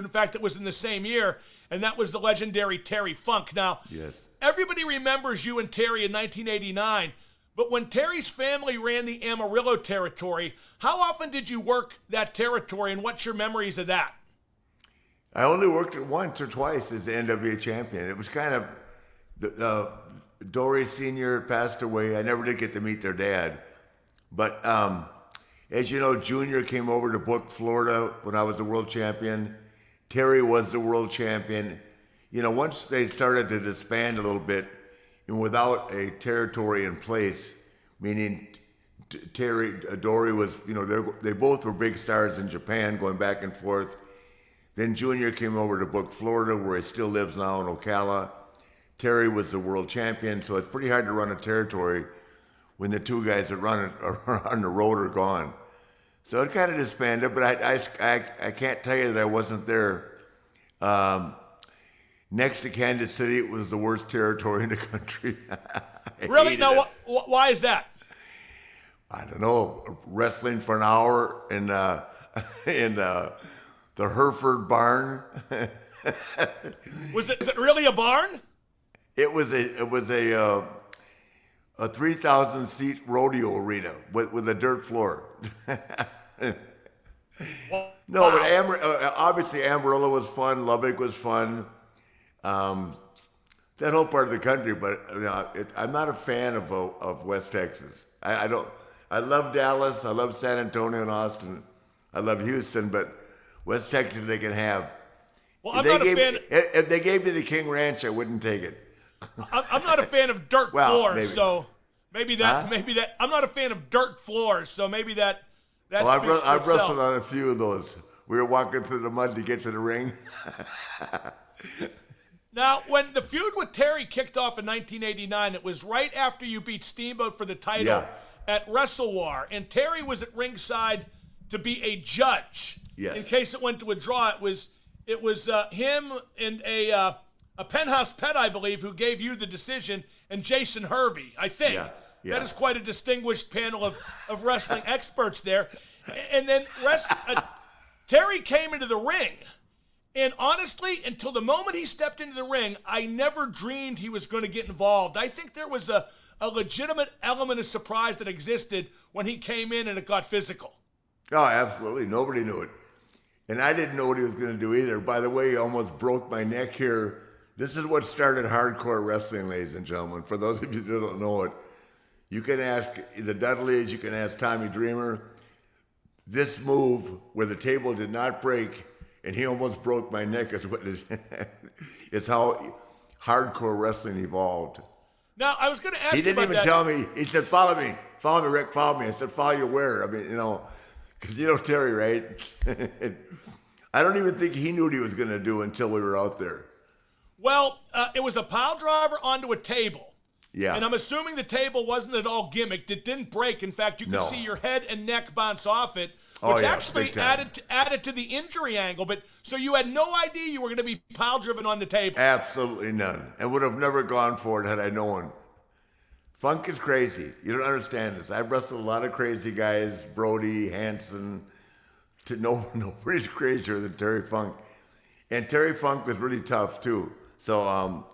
In fact, it was in the same year, and that was the legendary Terry Funk. Now, Yes. everybody remembers you and Terry in 1989, but when Terry's family ran the Amarillo territory, how often did you work that territory, and what's your memories of that? I only worked it once or twice as the NWA champion. It was kind of, Dory Sr. passed away. I never did get to meet their dad. But as you know, Junior came over to book Florida when I was the world champion. Terry was the world champion. You know, once they started to disband a little bit, and without a territory in place, meaning Dory was, you know, they both were big stars in Japan, going back and forth. Then Junior came over to book Florida, where he still lives now in Ocala. Terry was the world champion, so it's pretty hard to run a territory when the two guys that run it are on the road are gone. So it kind of disbanded, but I can't tell you that I wasn't there. Next to Kansas City, it was the worst territory in the country. Really? Now, why is that? I don't know. Wrestling for an hour in the Hereford barn. Is it really a barn? It was a 3,000 seat rodeo arena with a dirt floor. No, wow. But obviously Amarillo was fun. Lubbock was fun. That whole part of the country, but you know, I'm not a fan of West Texas. I don't. I love Dallas. I love San Antonio and Austin. I love Houston, but West Texas they can have. Well, I'm not a fan. If they gave me the King Ranch, I wouldn't take it. I'm not a fan of dirt floors, maybe. So maybe that. I'm not a fan of dirt floors, so maybe that. Well, I've wrestled on a few of those. We were walking through the mud to get to the ring. Now, when the feud with Terry kicked off in 1989, it was right after you beat Steamboat for the title at Wrestle War, and Terry was at ringside to be a judge. Yes. In case it went to a draw, it was him and a Penthouse Pet, I believe, who gave you the decision, and Jason Hervey, I think. Yeah. That is quite a distinguished panel of wrestling experts there. And then Terry came into the ring. And honestly, until the moment he stepped into the ring, I never dreamed he was going to get involved. I think there was a legitimate element of surprise that existed when he came in and it got physical. Oh, absolutely. Nobody knew it. And I didn't know what he was going to do either. By the way, he almost broke my neck here. This is what started hardcore wrestling, ladies and gentlemen. For those of you who don't know it, you can ask the Dudleys, you can ask Tommy Dreamer. This move where the table did not break and he almost broke my neck is what is how hardcore wrestling evolved. Now, I was going to ask you you about that. He didn't even tell me. He said, follow me, Rick, follow me. I said, follow you where? I mean, you know, because you know Terry, right? I don't even think he knew what he was going to do until we were out there. Well, it was a pile driver onto a table. Yeah. And I'm assuming the table wasn't at all gimmicked. It didn't break. In fact, you could see your head and neck bounce off it, which actually added to the injury angle. But so you had no idea you were going to be pile driven on the table. Absolutely none. And would have never gone for it had I known. Funk is crazy. You don't understand this. I've wrestled a lot of crazy guys, Brody, Hanson. Nobody's crazier than Terry Funk. And Terry Funk was really tough too. So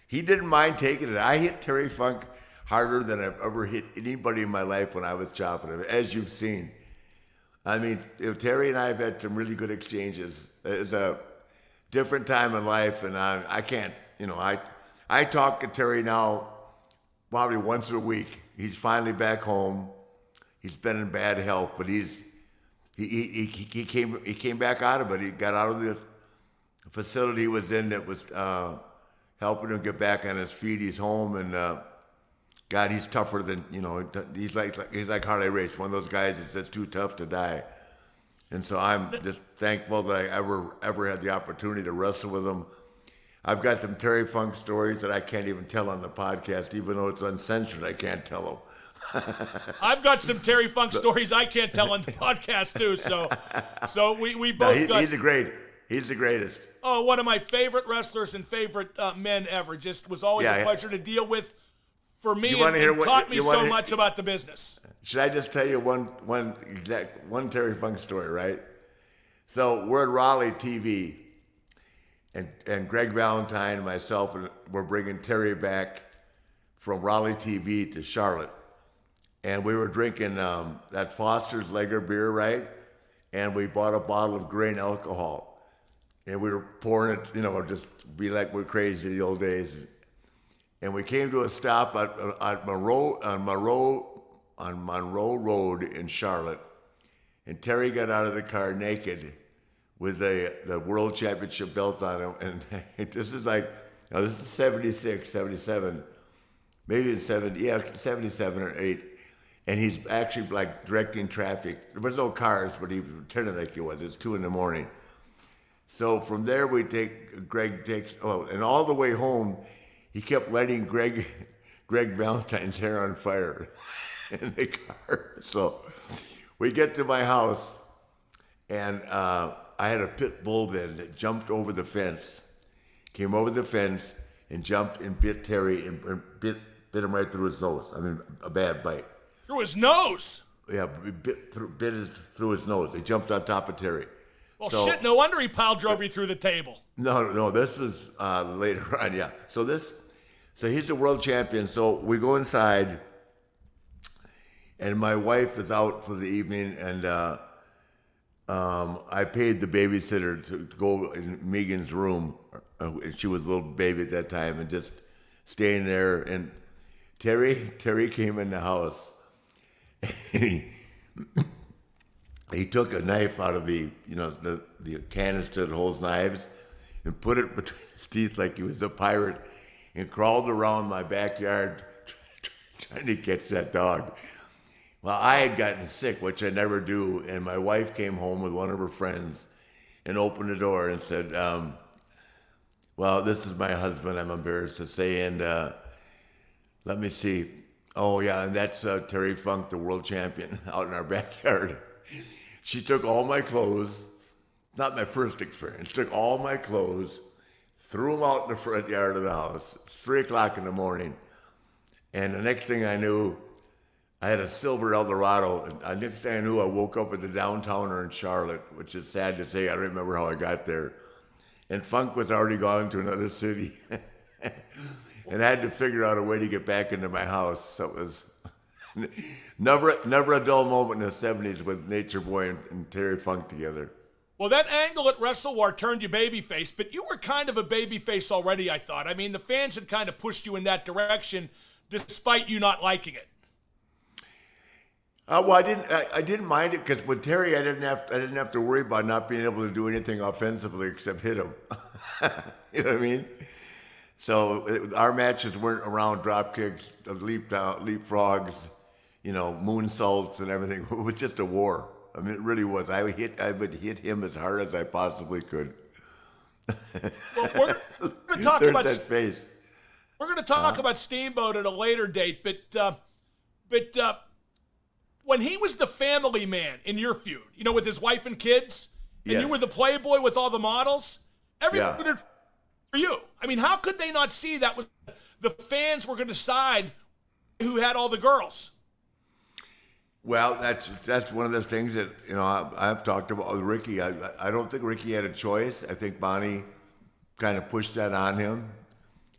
he didn't mind taking it. I hit Terry Funk harder than I've ever hit anybody in my life when I was chopping him, as you've seen. I mean, Terry and I have had some really good exchanges. It's a different time in life, and I can't, you know, I talk to Terry now probably once a week. He's finally back home. He's been in bad health, but he came back out of it. He got out of the facility he was in that was helping him get back on his feet. He's home, and God, he's tougher than, you know, he's like Harley Race, one of those guys that's too tough to die. And so I'm just thankful that I ever had the opportunity to wrestle with him. I've got some Terry Funk stories that I can't even tell on the podcast, even though it's uncensored. I can't tell them. I've got some Terry Funk stories I can't tell on the podcast too. So we both. He's the greatest. Oh, one of my favorite wrestlers and favorite men ever. Just was always a pleasure to deal with for me, and taught me so much about the business. Should I just tell you one Terry Funk story, right? So we're at Raleigh TV, and Greg Valentine and myself were bringing Terry back from Raleigh TV to Charlotte. And we were drinking that Foster's Lager beer, right? And we bought a bottle of grain alcohol. And we were pouring it, just be like we're crazy the old days. And we came to a stop at Monroe Road in Charlotte. And Terry got out of the car naked with the World Championship belt on him. And this is like, this is 76, 77, maybe it's 77 or 8. And he's actually like directing traffic. There was no cars, but he pretended like he was. It's 2 a.m. So from there and all the way home, he kept lighting Greg Valentine's hair on fire in the car. So we get to my house, and I had a pit bull then that jumped over the fence, came over the fence, and jumped and bit Terry and bit him right through his nose. I mean, a bad bite. Through his nose? Yeah, bit it through his nose. He jumped on top of Terry. Well, shit, no wonder he pile drove you through the table. No, this was later on, yeah. So he's the world champion. So we go inside, and my wife is out for the evening, and I paid the babysitter to go in Megan's room. She was a little baby at that time, and just staying there. And Terry came in the house. He took a knife out of the canister that holds knives and put it between his teeth like he was a pirate and crawled around my backyard trying to catch that dog. Well, I had gotten sick, which I never do, and my wife came home with one of her friends and opened the door and said, well, this is my husband, I'm embarrassed to say, and let me see. Oh, yeah, and that's Terry Funk, the world champion, out in our backyard. She took all my clothes, not my first experience, took all my clothes, threw them out in the front yard of the house. It's 3 o'clock in the morning. And the next thing I knew, I had a silver Eldorado. And the next thing I knew, I woke up at the downtowner in Charlotte, which is sad to say. I don't remember how I got there. And Funk was already gone to another city. And I had to figure out a way to get back into my house. So it was never a dull moment in the 70s with Nature Boy and Terry Funk together. Well, that angle at Wrestle War turned you babyface, but you were kind of a babyface already, I thought. I mean, the fans had kind of pushed you in that direction, despite you not liking it. Well, I didn't mind it because with Terry, I didn't have to worry about not being able to do anything offensively except hit him. You know what I mean? So our matches weren't around drop kicks, leapfrogs, moonsaults and everything. It was just a war. I mean, it really was. I would hit him as hard as I possibly could. Well, we're going to talk about that face. We're going to talk about Steamboat at a later date, but when he was the family man in your feud, with his wife and kids, and yes. You were the playboy with all the models, everyone rooted for you. I mean, how could they not see that was the fans were going to decide who had all the girls? Well, that's one of the things that I've talked about with Ricky. I don't think Ricky had a choice. I think Bonnie kind of pushed that on him,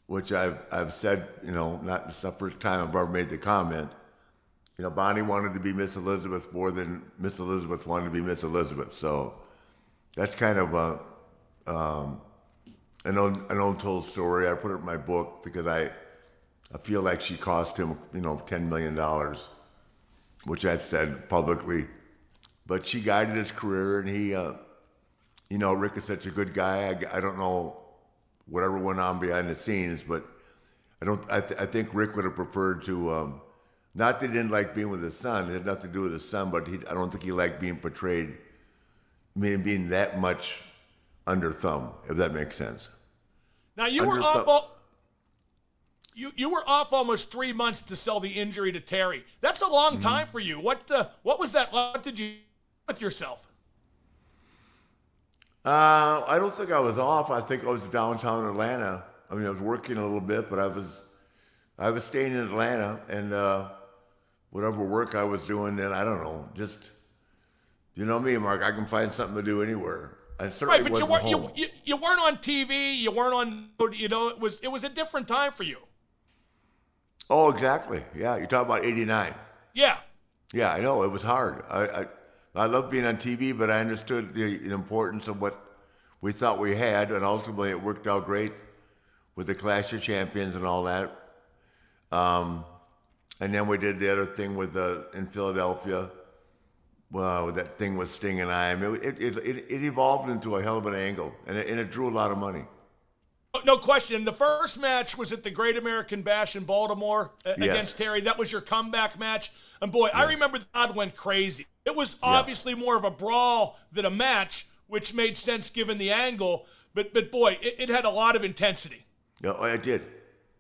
which I've said. Not it's the first time I've ever made the comment. Bonnie wanted to be Miss Elizabeth more than Miss Elizabeth wanted to be Miss Elizabeth. So that's kind of an untold story. I put it in my book because I feel like she cost him $10 million. Which I've said publicly, but she guided his career, and he, Rick is such a good guy. I don't know whatever went on behind the scenes, but I think Rick would have preferred to, not that he didn't like being with his son. It had nothing to do with his son, but I don't think he liked being portrayed, being that much under thumb, if that makes sense. Now you were off. You were off almost 3 months to sell the injury to Terry. That's a long time for you. What was that? What did you do with yourself? I don't think I was off. I think I was downtown Atlanta. I mean, I was working a little bit, but I was staying in Atlanta, and whatever work I was doing then, I don't know. Just, me, Mark, I can find something to do anywhere. And certainly Right, but you wasn't weren't home. you weren't on TV. You weren't on. It was a different time for you. Oh, exactly. Yeah, you're talking about '89. Yeah. Yeah, I know it was hard. I loved being on TV, but I understood the importance of what we thought we had, and ultimately it worked out great with the Clash of Champions and all that. And then we did the other thing with in Philadelphia. Well, that thing with Sting and I. It evolved into a hell of an angle, and it drew a lot of money. No question. The first match was at the Great American Bash in Baltimore Yes. against Terry. That was your comeback match. And boy, I remember the crowd went crazy. It was obviously more of a brawl than a match, which made sense given the angle. But boy, it had a lot of intensity. Yeah, it did.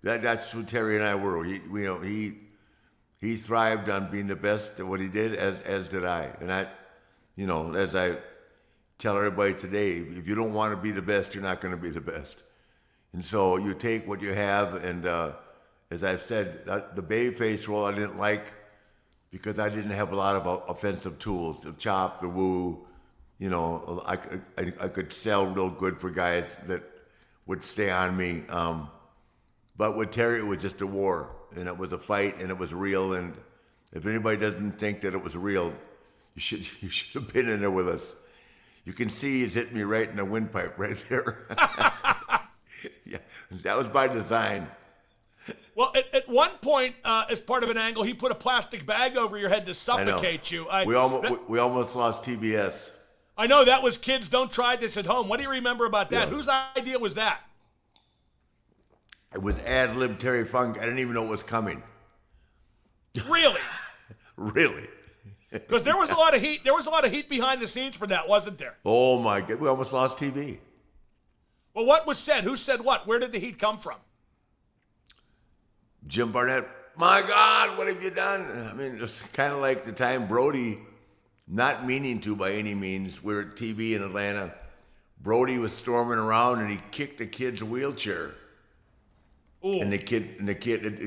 That's who Terry and I were. He thrived on being the best at what he did, as did I. And as I tell everybody today, if you don't want to be the best, you're not going to be the best. And so you take what you have, and as I've said, the babyface role I didn't like because I didn't have a lot of offensive tools, the chop, the woo. I could sell real good for guys that would stay on me. But with Terry, it was just a war, and it was a fight, and it was real. And if anybody doesn't think that it was real, you should have been in there with us. You can see he's hit me right in the windpipe right there. Yeah, that was by design. Well, at one point, as part of an angle, he put a plastic bag over your head to suffocate you. We almost lost TBS. I know that was Kids Don't Try This at Home. What do you remember about that? Yeah. Whose idea was that? It was ad-lib Terry Funk. I didn't even know it was coming. Really? Really. Because there was a lot of heat. There was a lot of heat behind the scenes for that, wasn't there? Oh my God, we almost lost TV. Well, what was said? Who said what? Where did the heat come from? Jim Barnett, my God, what have you done? I mean, it's kind of like the time Brody, not meaning to by any means, we were at TV in Atlanta. Brody was storming around and he kicked a kid's wheelchair. Ooh. And the kid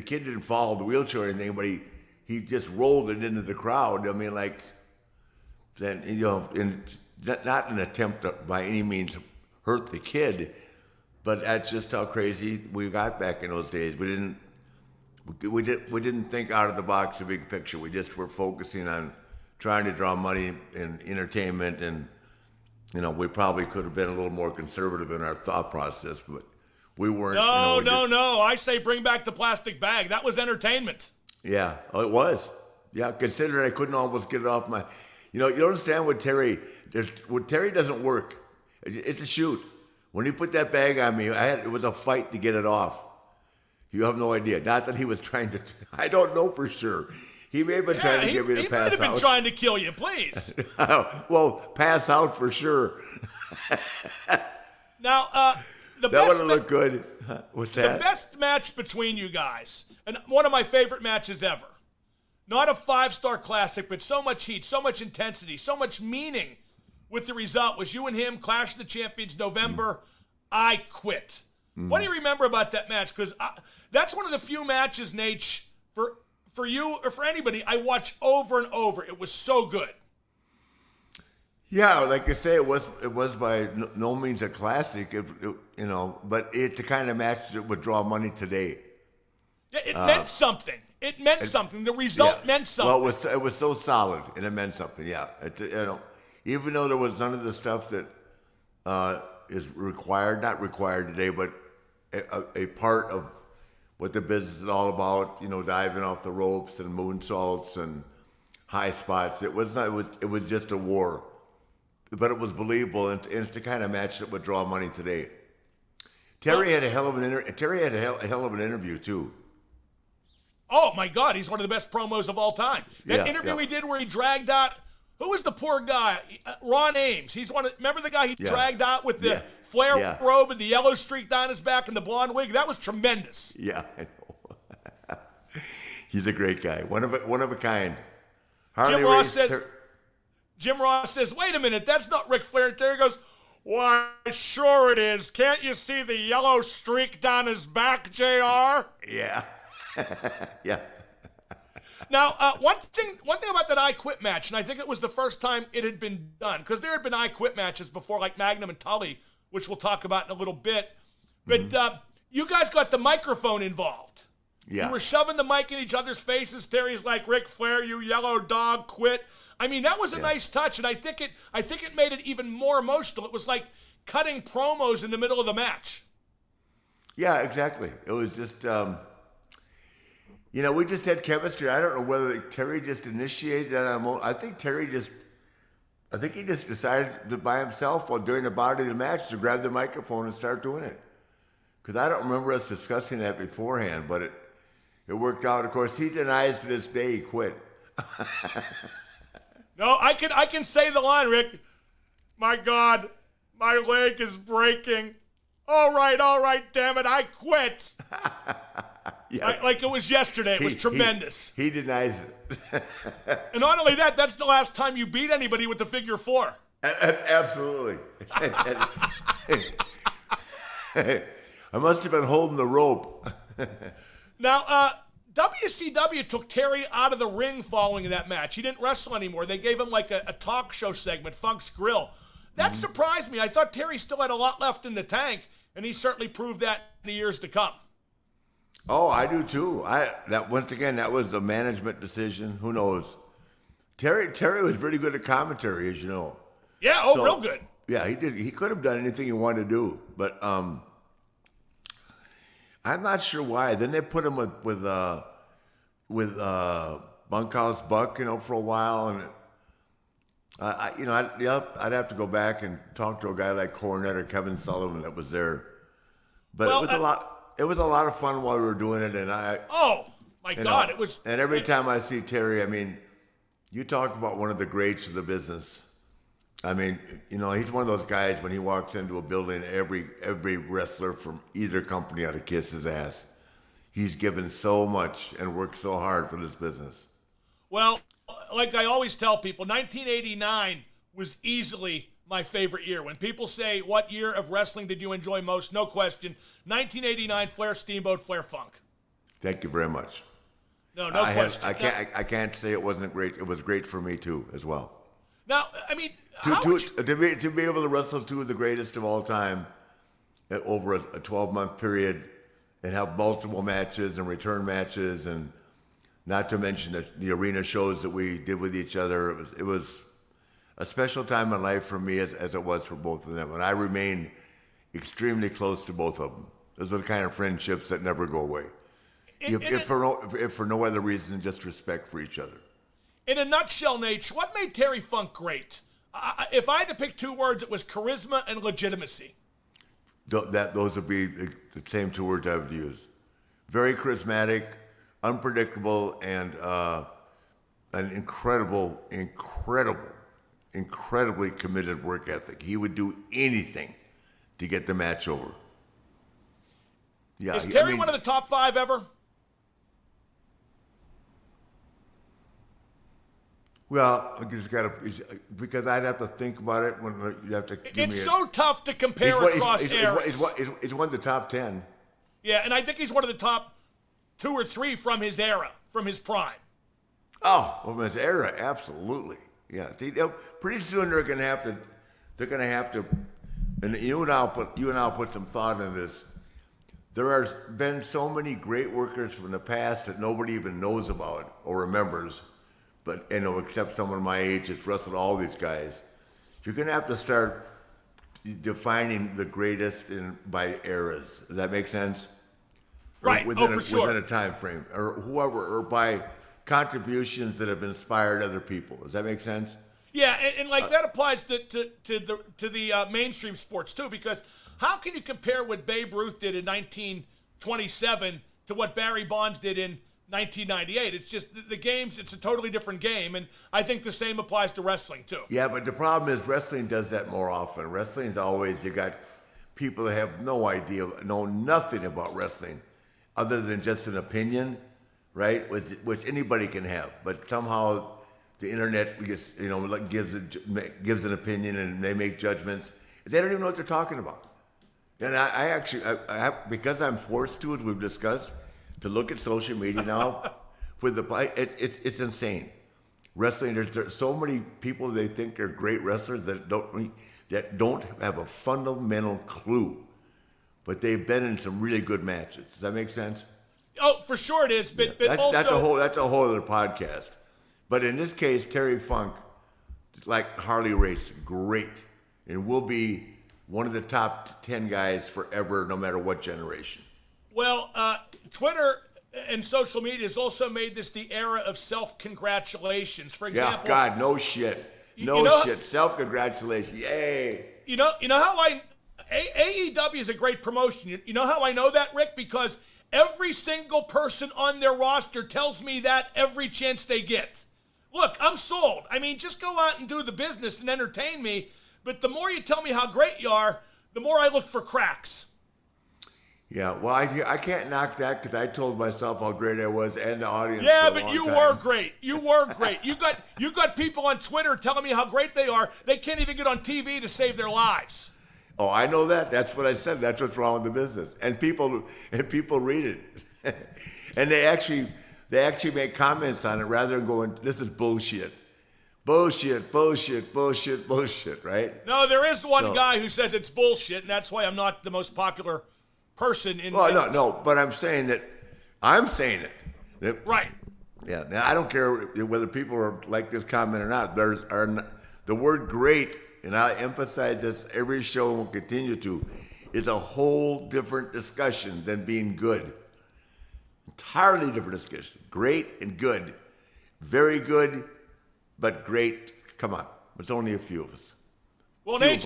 didn't fall the wheelchair or anything, but he just rolled it into the crowd. I mean, like, then not an attempt to by any means hurt the kid, but that's just how crazy we got back in those days. We didn't think out of the box, the big picture. We just were focusing on trying to draw money and entertainment, and we probably could have been a little more conservative in our thought process, but we weren't. No. I say bring back the plastic bag. That was entertainment. Yeah, it was. Yeah, considering I couldn't almost get it off my. You don't understand what Terry. What Terry doesn't work. It's a shoot. When he put that bag on me, it was a fight to get it off. You have no idea. Not that he was trying to. I don't know for sure. He may have been trying to get me to pass out. He might have been trying to kill you, please. Well, pass out for sure. Now, that would have looked good. What's that? The best match between you guys, and one of my favorite matches ever. Not a 5-star classic, but so much heat, so much intensity, so much meaning with the result was you and him, Clash of the Champions, November. I Quit. What do you remember about that match? Because that's one of the few matches, Nate, for you or for anybody, I watch over and over. It was so good. Yeah, like I say, it was by no means a classic, but it's the kind of match that would draw money today. Yeah, it meant something. It meant something. The result meant something. Well, it was so solid, and it meant something. Yeah, even though there was none of the stuff that is required, not required today, but a part of what the business is all about. Diving off the ropes and moonsaults and high spots. It was just a war, but it was believable, and it's the kind of match that would draw money today. Terry had a hell of an interview too. Oh my God, he's one of the best promos of all time. That interview he did where he dragged out. Who was the poor guy? Ron Ames. Remember the guy he dragged out with the flare robe and the yellow streak down his back and the blonde wig? That was tremendous. Yeah, I know. He's a great guy. One of a kind. Jim Ross says, wait a minute, that's not Ric Flair. Terry goes, why, sure it is. Can't you see the yellow streak down his back, JR? Yeah. Yeah. Now, one thing about that I Quit match, and I think it was the first time it had been done, because there had been I Quit matches before, like Magnum and Tully, which we'll talk about in a little bit. But you guys got the microphone involved. Yeah. You were shoving the mic in each other's faces. Terry's like, Ric Flair, you yellow dog, quit. I mean, that was a nice touch, and I think it made it even more emotional. It was like cutting promos in the middle of the match. Yeah, exactly. It was just, we just had chemistry. I don't know whether Terry just initiated that. I think he just decided by himself or during the body of the match to grab the microphone and start doing it. Because I don't remember us discussing that beforehand, but it worked out. Of course, he denies to this day he quit. No, I can say the line, Rick. My God, my leg is breaking. All right, damn it, I quit. Yeah. Like it was yesterday. It was tremendous. He denies it. And not only that, that's the last time you beat anybody with the figure four. Absolutely. I must have been holding the rope. Now, WCW took Terry out of the ring following that match. He didn't wrestle anymore. They gave him like a talk show segment, Funk's Grill. That surprised me. I thought Terry still had a lot left in the tank, and he certainly proved that in the years to come. Oh, I do too. Once again, that was a management decision. Who knows? Terry was really good at commentary, as you know. Yeah, real good. Yeah, he did. He could have done anything he wanted to do, but I'm not sure why. Then they put him with Bunkhouse Buck, for a while, and I'd have to go back and talk to a guy like Cornette or Kevin Sullivan that was there. But it was a lot. It was a lot of fun while we were doing it, and God, it was. And every time I see Terry, I mean, you talk about one of the greats of the business. I mean, he's one of those guys when he walks into a building, every wrestler from either company ought to kiss his ass. He's given so much and worked so hard for this business. Well, like I always tell people, 1989 was easily my favorite year. When people say, what year of wrestling did you enjoy most? No question. 1989, Flair Steamboat, Flair Funk. Thank you very much. No question. I can't say it wasn't great. It was great for me too, as well. Now, I mean, to be able to wrestle two of the greatest of all time over a 12-month period and have multiple matches and return matches, and not to mention the arena shows that we did with each other, it was a special time in life for me as it was for both of them. And I remain extremely close to both of them. Those are the kind of friendships that never go away. If for no other reason, just respect for each other. In a nutshell, Nate, what made Terry Funk great? If I had to pick two words, it was charisma and legitimacy. Those would be the same two words I would use. Very charismatic, unpredictable, and an incredibly committed work ethic. He would do anything to get the match over. Yeah, is Terry one of the top five ever? Well, I just because I'd have to think about it when you have to give me It's so tough to compare across eras. He's one of the top 10. Yeah, and I think he's one of the top 2 or 3 from his era, from his prime. Oh, from his era, absolutely. Yeah, pretty soon they're going to have to, and you and I'll put some thought into this. There has been so many great workers from the past that nobody even knows about or remembers. But except someone my age that's wrestled all these guys, you're going to have to start defining the greatest by eras. Does that make sense? Right. For sure. Within a time frame, or by contributions that have inspired other people. Does that make sense? Yeah, and that applies to the mainstream sports too, because how can you compare what Babe Ruth did in 1927 to what Barry Bonds did in 1998? It's just the games, it's a totally different game, and I think the same applies to wrestling too. Yeah, but the problem is wrestling does that more often. Wrestling's always, you got people that have no idea, know nothing about wrestling other than just an opinion, right? Which anybody can have, but somehow the internet just, gives an opinion and they make judgments. They don't even know what they're talking about. And I actually, because I'm forced to, as we've discussed, to look at social media now, for the it's insane. Wrestling, there's so many people they think are great wrestlers that don't have a fundamental clue, but they've been in some really good matches. Does that make sense? Oh, for sure it is, but That's also that's a whole other podcast. But in this case, Terry Funk, like Harley Race, great, and will be one of the top 10 guys forever, no matter what generation. Well, Twitter and social media has also made this the era of self-congratulations. For example, Yeah, God, no shit. Shit. Self-congratulations. Yay. You know how AEW is a great promotion. You know how I know that, Rick? Because every single person on their roster tells me that every chance they get. Look, I'm sold. I mean, just go out and do the business and entertain me. But the more you tell me how great you are, the more I look for cracks. Yeah, well, I can't knock that because I told myself how great I was and the audience. Yeah, but you were great. You were great. You got people on Twitter telling me how great they are. They can't even get on TV to save their lives. Oh, I know that. That's what I said. That's what's wrong with the business. And people read it, and they actually make comments on it rather than going, "This is bullshit." Bullshit, bullshit, bullshit, bullshit, right? No, there is one guy who says it's bullshit, and that's why I'm not the most popular person in. Well, no, but I'm saying it. Right. Yeah. Now I don't care whether people are like this comment or not. The word "great," and I emphasize this every show and will continue to, is a whole different discussion than being good. Entirely different discussion. Great and good, very good, but great. Come on, it's only a few of us. Well, Nate.